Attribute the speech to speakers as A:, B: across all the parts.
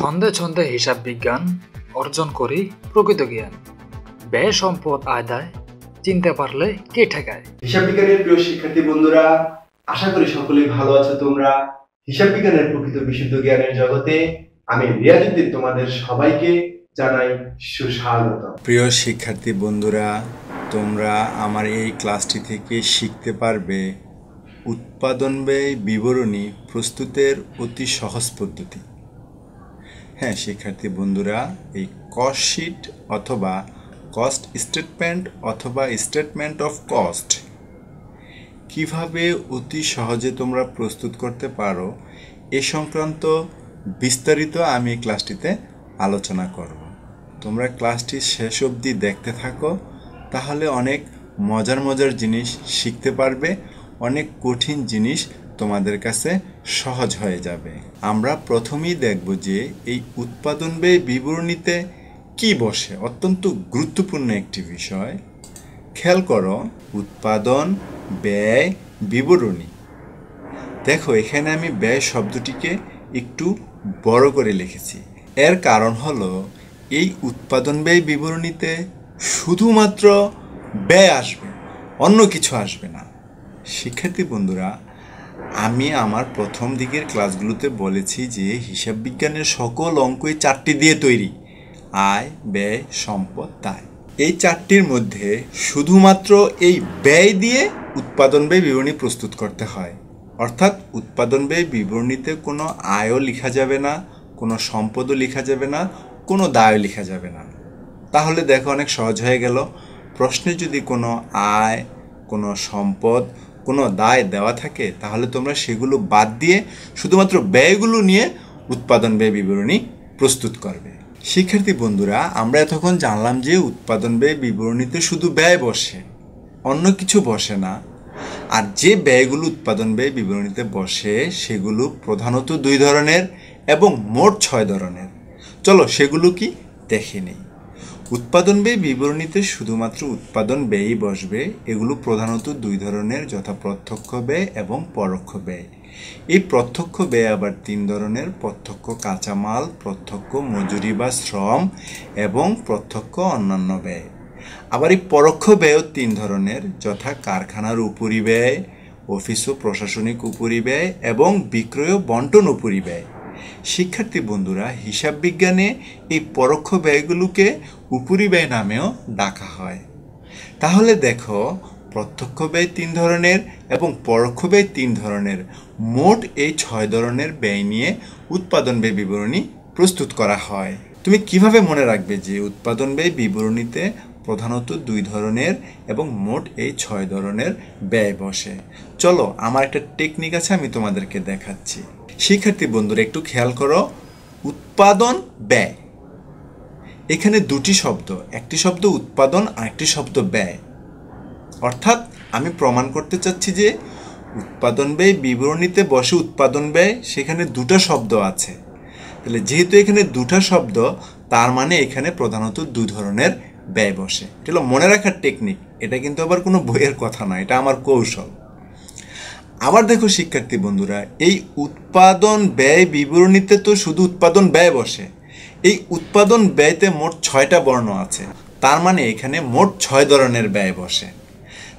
A: ছন্দে ছন্দে হিসাব বিজ্ঞান অর্জন করি প্রকৃত জ্ঞান। ব্যয় সম্পদ আদায় চিনতে পারলে কে ঠেকায়।
B: হিসাব বিজ্ঞানের প্রিয় শিক্ষার্থী বন্ধুরা, আশা করি সকলেই ভালো আছো তোমরা। হিসাব বিজ্ঞানের প্রকৃত বিশুদ্ধ জ্ঞানের জগতে আমি রিয়াজউদ্দিন তোমাদের সবাইকে জানাই সুস্বাগত।
C: প্রিয় শিক্ষার্থী বন্ধুরা, তোমরা আমার এই ক্লাসটি থেকে শিখতে পারবে উৎপাদন ব্যয় বিবরণী প্রস্তুতের অতি সহজ পদ্ধতি। হ্যাঁ শিক্ষার্থী বন্ধুরা, এই কস্ট শিট অথবা কস্ট স্টেটমেন্ট অথবা স্টেটমেন্ট অফ কস্ট কিভাবে অতি সহজে তোমরা প্রস্তুত করতে পারো এ সংক্রান্ত বিস্তারিত আমি এই ক্লাসটিতে আলোচনা করব। তোমরা ক্লাসটি শেষ অবধি দেখতে থাকো, তাহলে অনেক মজার মজার জিনিস শিখতে পারবে, অনেক কঠিন জিনিস তোমাদের কাছে সহজ হয়ে যাবে। আমরা প্রথমেই দেখব যে এই উৎপাদন ব্যয় বিবরণীতে কি বসে। অত্যন্ত গুরুত্বপূর্ণ একটি বিষয়। খেয়াল করো, উৎপাদন ব্যয় বিবরণী। দেখো এখানে আমি ব্যয় শব্দটিকে একটু বড় করে লিখেছি। এর কারণ হলো এই উৎপাদন ব্যয় বিবরণীতে শুধুমাত্র ব্যয় আসবে, অন্য কিছু আসবে না। শিক্ষার্থী বন্ধুরা, আমি আমার প্রথম দিকের ক্লাসগুলোতে বলেছি যে হিসাব বিজ্ঞানের সকল অঙ্কই 4টি দিয়ে তৈরি: আয়, ব্যয়, সম্পদ, দায়। এই 4টির মধ্যে শুধুমাত্র এই ব্যয় দিয়ে উৎপাদন ব্যয় বিবরণী প্রস্তুত করতে হয়। অর্থাৎ উৎপাদন ব্যয় বিবরণীতে কোনো আয়ও লেখা যাবে না, কোনো সম্পদও লেখা যাবে না, কোনো দায়ও লেখা যাবে না। তাহলে দেখো অনেক সহজ হয়ে গেল। প্রশ্নে যদি কোনো আয়, কোনো সম্পদ, কোনো দায় দেওয়া থাকে তাহলে তোমরা সেগুলো বাদ দিয়ে শুধুমাত্র ব্যয়গুলো নিয়ে উৎপাদন ব্যয় বিবরণী প্রস্তুত করবে। শিক্ষার্থী বন্ধুরা, আমরা এতক্ষণ জানলাম যে উৎপাদন ব্যয় বিবরণীতে শুধু ব্যয় বসে, অন্য কিছু বসে না। আর যে ব্যয়গুলো উৎপাদন ব্যয় বিবরণীতে বসে সেগুলো প্রধানত 2 ধরনের এবং মোট 6 ধরনের। চলো সেগুলো কি দেখে নেই। উৎপাদন ব্যয় বিবরণীতে শুধুমাত্র উৎপাদন ব্যয়ই বসবে। এগুলো প্রধানত 2 ধরনের, যথা প্রত্যক্ষ ব্যয় এবং পরোক্ষ ব্যয়। এই প্রত্যক্ষ ব্যয় আবার 3 ধরনের: প্রত্যক্ষ কাঁচামাল, প্রত্যক্ষ মজুরি বা শ্রম এবং প্রত্যক্ষ অন্যান্য ব্যয়। আবার এই পরোক্ষ ব্যয়ও 3 ধরনের, যথা কারখানার উপরি ব্যয়, অফিস ও প্রশাসনিক উপরি ব্যয় এবং বিক্রয় ও বন্টন উপরি ব্যয়। শিক্ষার্থী বন্ধুরা, হিসাব বিজ্ঞানে এই পরোক্ষ ব্যয়গুলোকে উপরি ব্যয় নামেও ডাকা হয়। তাহলে দেখো, প্রত্যক্ষ ব্যয় 3 ধরনের এবং পরোক্ষ ব্যয় 3 ধরনের, মোট এই 6 ধরনের ব্যয় নিয়ে উৎপাদন ব্যয় বিবরণী প্রস্তুত করা হয়। তুমি কিভাবে মনে রাখবে যে উৎপাদন ব্যয় বিবরণীতে প্রধানত 2 ধরনের এবং মোট এই 6 ধরনের ব্যয় বসে? চলো, আমার একটা টেকনিক আছে, আমি তোমাদেরকে দেখাচ্ছি। শিক্ষার্থী বন্ধুরা একটু খেয়াল করো, উৎপাদন ব্যয়, এখানে 2টি শব্দ, একটি শব্দ উৎপাদন আর একটি শব্দ ব্যয়। অর্থাৎ আমি প্রমাণ করতে চাচ্ছি যে উৎপাদন ব্যয় বিবরণীতে বসে উৎপাদন ব্যয়, সেখানে 2টা শব্দ আছে। তাহলে যেহেতু এখানে 2টা শব্দ, তার মানে এখানে প্রধানত 2 ধরনের ব্যয় বসে। এটা হলো মনে রাখার টেকনিক। এটা কিন্তু আবার কোনো বইয়ের কথা না, এটা আমার কৌশল। আবার দেখো শিক্ষার্থী বন্ধুরা, এই উৎপাদন ব্যয় বিবরণীতে তো শুধু উৎপাদন ব্যয় বসে। এই উৎপাদন ব্যয়তে মোট 6টা বর্ণ আছে, তার মানে এখানে মোট 6 ধরনের ব্যয় বসে।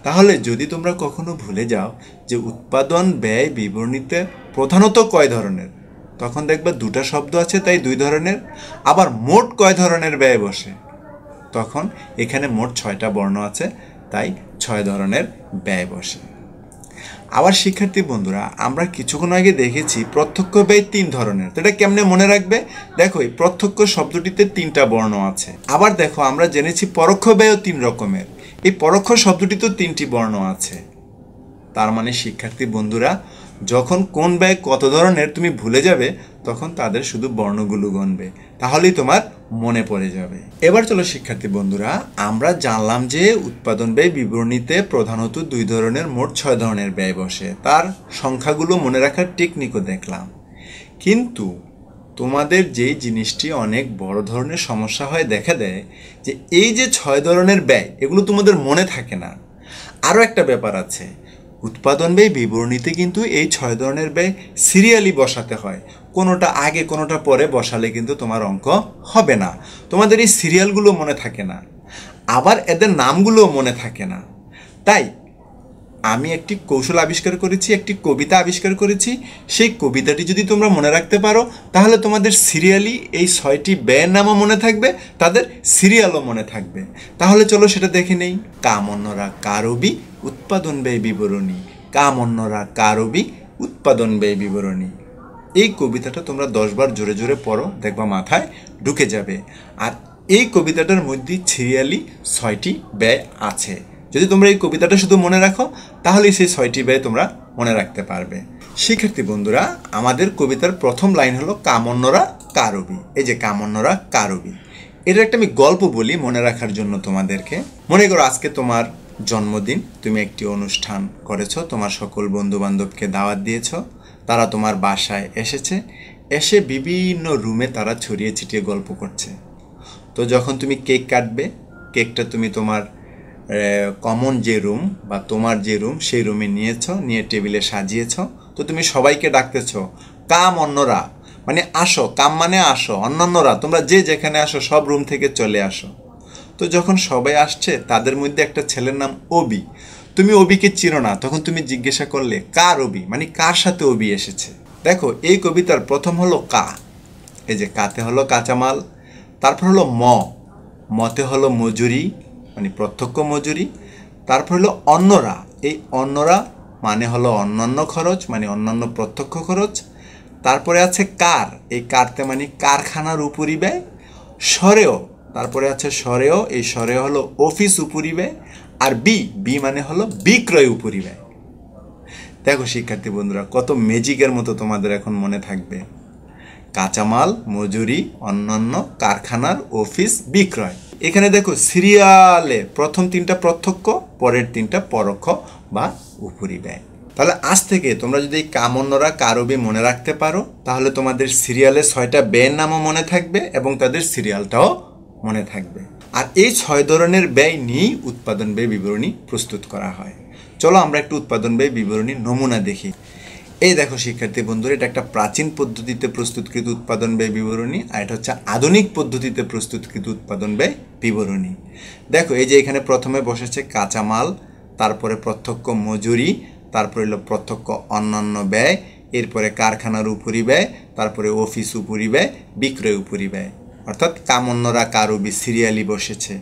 C: তাহলে যদি তোমরা কখনো ভুলে যাও যে উৎপাদন ব্যয় বিবরণীতে প্রধানত কয় ধরনের, তখন দেখবা 2টা শব্দ আছে তাই 2 ধরনের। আবার মোট কয় ধরনের ব্যয় বসে, তখন এখানে মোট 6টা বর্ণ আছে তাই 6 ধরনের ব্যয় বসে। আবার শিক্ষার্থী বন্ধুরা, আমরা কিছুক্ষণ আগে দেখেছি প্রত্যক্ষ ব্যয় 3 ধরনের। তো এটা কেমনে মনে রাখবে? দেখো, এই প্রত্যক্ষ শব্দটিতে 3টা বর্ণ আছে। আবার দেখো, আমরা জেনেছি পরোক্ষ ব্যয়ও 3 রকমের। এই পরোক্ষ শব্দটিতে 3টি বর্ণ আছে। তার মানে শিক্ষার্থী বন্ধুরা, যখন কোন ব্যয় কত ধরনের তুমি ভুলে যাবে, তখন তাদের শুধু বর্ণগুলো গণবে, তাহলেই তোমার মনে পড়ে যাবে। এবার চলো শিক্ষার্থী বন্ধুরা, আমরা জানলাম যে উৎপাদন ব্যয় বিবরণীতে প্রধানত 2 ধরনের, মোট 6 ধরনের ব্যয় বসে। তার সংখ্যাগুলো মনে রাখার টেকনিকও দেখলাম। কিন্তু তোমাদের যেই জিনিসটি অনেক বড় ধরনের সমস্যা হয় দেখা দেয় যে এই যে 6 ধরনের ব্যয়, এগুলো তোমাদের মনে থাকে না। আরও একটা ব্যাপার আছে, উৎপাদন ব্যয় বিবরণীতে কিন্তু এই 6 ধরনের ব্যয় সিরিয়ালি বসাতে হয়, কোনোটা আগে কোনোটা পরে বসালে কিন্তু তোমার অঙ্ক হবে না। তোমাদের এই সিরিয়ালগুলো মনে থাকে না, আবার এদের নামগুলোও মনে থাকে না। তাই আমি একটি কৌশল আবিষ্কার করেছি, একটি কবিতা আবিষ্কার করেছি। সেই কবিতাটি যদি তোমরা মনে রাখতে পারো তাহলে তোমাদের সিরিয়ালি এই 6টি ব্যয়ের নামও মনে থাকবে, তাদের সিরিয়ালও মনে থাকবে। তাহলে চলো সেটা দেখে নেই। কামন্যরা কারবি উৎপাদন ব্যয় বিবরণী, কামন্যরা কারবি উৎপাদন ব্যয় বিবরণী। এই কবিতাটা তোমরা 10 বার জোরে জোরে পড়ো, দেখবা মাথায় ঢুকে যাবে। আর এই কবিতাটার মধ্যে সিরিয়ালি 6টি ব্যয় আছে। যদি তোমরা এই কবিতাটা শুধু মনে রাখো তাহলে সেই 6টি ব্যয় তোমরা মনে রাখতে পারবে। শিক্ষার্থী বন্ধুরা, আমাদের কবিতার প্রথম লাইন হলো কামন্যরা কারবি। এই যে কামন্যরা কারবি, এটা একটা আমি গল্প বলি মনে রাখার জন্য তোমাদেরকে। মনে করো আজকে তোমার জন্মদিন, তুমি একটি অনুষ্ঠান করেছো, তোমার সকল বন্ধু বান্ধবকে দাওয়াত দিয়েছো, তারা তোমার বাসায় এসেছে, এসে বিভিন্ন রুমে তারা ছড়িয়ে ছিটিয়ে গল্প করছে। তো যখন তুমি কেক কাটবে, কেকটা তুমি তোমার কমন যে রুম বা তোমার যে রুম সেই রুমে নিয়েছো, নিয়ে টেবিলে সাজিয়েছো। তো তুমি সবাইকে ডাকতেছো কাম অন্যরা, মানে আসো, কাম মানে আসো, অন্যান্যরা তোমরা যে যেখানে আসো সব রুম থেকে চলে আসো। তো যখন সবাই আসছে তাদের মধ্যে একটা ছেলের নাম অবি, তুমি অবিকে চিনো না, তখন তুমি জিজ্ঞাসা করলে কার অবি, মানে কার সাথে অবি এসেছে। দেখো এই কবিতার প্রথম হলো কা, এই যে কাতে হলো কাঁচামাল, তারপর হলো মতে হলো মজুরি মানে প্রত্যক্ষ মজুরি, তারপর হলো অন্যরা, এই অন্যরা মানে হলো অন্যান্য খরচ মানে অন্যান্য প্রত্যক্ষ খরচ। তারপরে আছে কার, এই কারতে মানে কারখানার উপরি ব্যয়। সরেও, তারপরে আছে সরেও, এই সরেও হলো অফিস উপরি ব্যয়। আর বি মানে হলো বিক্রয় উপরি ব্যয়। দেখো শিক্ষার্থী বন্ধুরা, কত ম্যাজিকের মতো তোমাদের এখন মনে থাকবে। কাঁচামাল, মজুরি, অন্যান্য, কারখানার, অফিস, বিক্রয়। এখানে দেখো সিরিয়ালে প্রথম 3টা প্রত্যক্ষ, পরের 3টা পরোক্ষ বা উপরি ব্যয়। তাহলে আজ থেকে তোমরা যদি এই কামন্যরা কারবি মনে রাখতে পারো তাহলে তোমাদের সিরিয়ালে 6টা ব্যয়ের নামও মনে থাকবে এবং তাদের সিরিয়ালটাও মনে থাকবে। আর এই 6 ধরনের ব্যয় নিয়েই উৎপাদন ব্যয় বিবরণী প্রস্তুত করা হয়। চলো আমরা একটু উৎপাদন ব্যয় বিবরণী নমুনা দেখি। এই দেখো শিক্ষার্থী বন্ধুরা, এটা একটা প্রাচীন পদ্ধতিতে প্রস্তুতকৃত উৎপাদন ব্যয় বিবরণী, আর এটা হচ্ছে আধুনিক পদ্ধতিতে প্রস্তুতকৃত উৎপাদন ব্যয় বিবরণী। দেখো এই যে এখানে প্রথমে বসেছে কাঁচামাল, তারপরে প্রত্যক্ষ মজুরি, তারপরে হলো প্রত্যক্ষ অন্যান্য ব্যয়, এরপরে কারখানার উপরি ব্যয়, তারপরে অফিস উপরি ব্যয়, বিক্রয় উপরি ব্যয়। অর্থাৎ কামন্যরা কারবি সিরিয়ালি বসেছে।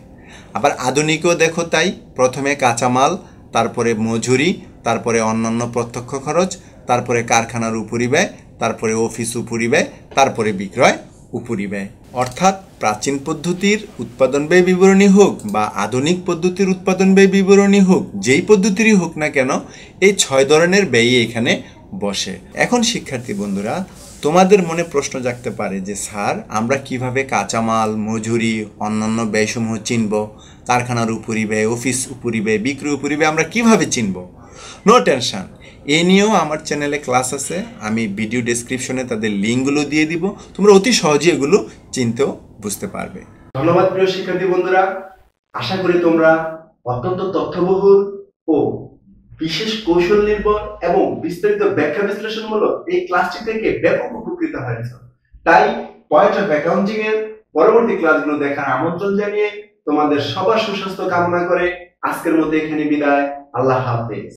C: আবার আধুনিকও দেখো তাই, প্রথমে কাঁচামাল, তারপরে মজুরি, তারপরে অন্যান্য প্রত্যক্ষ খরচ, তারপরে কারখানার উপরি ব্যয়, তারপরে অফিস উপরি ব্যয়, তারপরে বিক্রয় উপরি ব্যয়। অর্থাৎ প্রাচীন পদ্ধতির উৎপাদন ব্যয় বিবরণী হোক বা আধুনিক পদ্ধতির উৎপাদন ব্যয় বিবরণী হোক, যেই পদ্ধতিরই হোক না কেন, এই 6 ধরনের ব্যয়ই এখানে বসে। এখন শিক্ষার্থী বন্ধুরা, তোমাদের মনে প্রশ্ন জাগতে পারে যে স্যার, আমরা কিভাবে কাঁচামাল, মজুরি, অন্যান্য ব্যয়সমূহ চিনব? কারখানার উপরি ব্যয়, অফিস উপরি ব্যয়, বিক্রয় উপরি ব্যয় আমরা কিভাবে চিনব? নো টেনশন, এ নিয়েও আমার চ্যানেলে ক্লাস আছে, আমি ভিডিও ডেসক্রিপশনে তাদের লিঙ্কগুলো দিয়ে দিব, তোমরা অতি সহজে এগুলো চিনতেও বুঝতে পারবে।
B: ধন্যবাদ প্রিয় শিক্ষার্থী বন্ধুরা, আশা করি তোমরা অত্যন্ত তথ্যবহুল ও বিশেষ কৌশল নির্ভর এবং বিস্তারিত ব্যাখ্যা বিশ্লেষণমূলক এই ক্লাসটি থেকে ব্যাপক উপকৃত হয়েছে। তাই পয়েন্ট অফ অ্যাকাউন্টিং এর পরবর্তী ক্লাসগুলো দেখার আমন্ত্রণ জানিয়ে তোমাদের সবার সুস্বাস্থ্য কামনা করে আজকের মতো এখানে বিদায়। আল্লাহ হাফেজ।